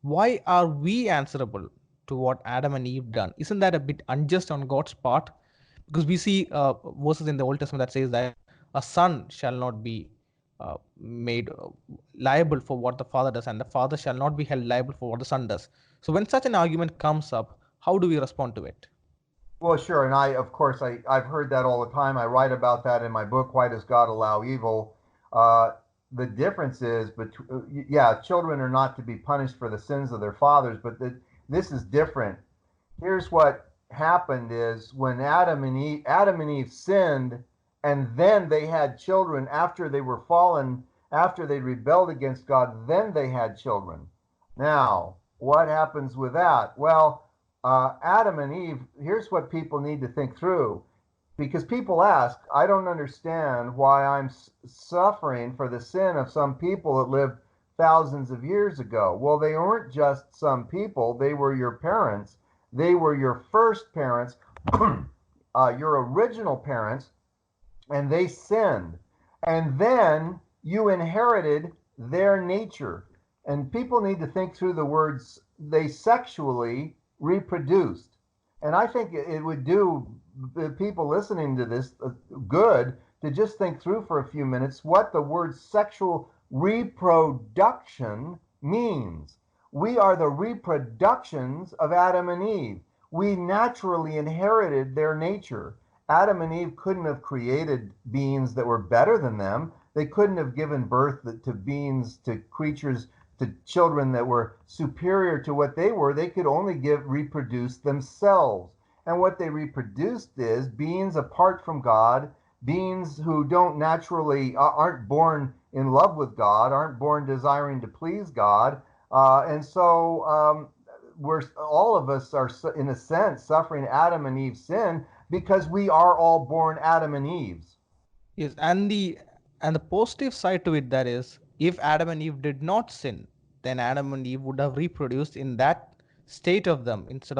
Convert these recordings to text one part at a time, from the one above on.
why are we answerable to what Adam and Eve done? Isn't that a bit unjust on God's part? Because we see verses in the Old Testament that says that a son shall not be made liable for what the father does, and the father shall not be held liable for what the son does. So when such an argument comes up, how do we respond to it? Well, sure, and of course, I've heard that all the time. I write about that in my book, Why Does God Allow Evil? Uh, the difference is, yeah, children are not to be punished for the sins of their fathers, but this is different. Here's what happened: is when Adam and Eve sinned, and then they had children after they were fallen, after they rebelled against God, then they had children. Now, what happens with that? Well, Adam and Eve, here's what people need to think through. Because people ask, I don't understand why I'm suffering for the sin of some people that lived thousands of years ago. Well, they weren't just some people, they were your parents. They were your first parents, your original parents, and they sinned. And then you inherited their nature. And people need to think through the words they sexually reproduced. And I think it would do the people listening to this good to just think through for a few minutes what the word sexual reproduction means. We are the reproductions of Adam and Eve. We naturally inherited their nature. Adam and Eve couldn't have created beings that were better than them. They couldn't have given birth to beings, to creatures, to children that were superior to what they were. They could only reproduce themselves. And what they reproduced is beings apart from God, beings who don't naturally, aren't born in love with God, aren't born desiring to please God. And so we're all of us are, in a sense, suffering Adam and Eve's sin because we are all born Adam and Eves. Yes, and the positive side to it, that is, if Adam and Eve did not sin, then Adam and Eve would have reproduced in that state of them That's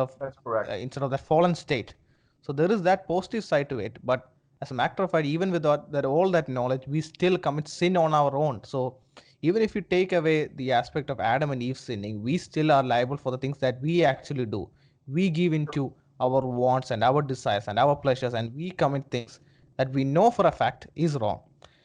correct. instead of that fallen state. So there is that positive side to it. But as a matter of fact, even with all that knowledge, we still commit sin on our own. So even if you take away the aspect of Adam and Eve sinning, we still are liable for the things that we actually do. We give into our wants and our desires and our pleasures, and we commit things that we know for a fact is wrong.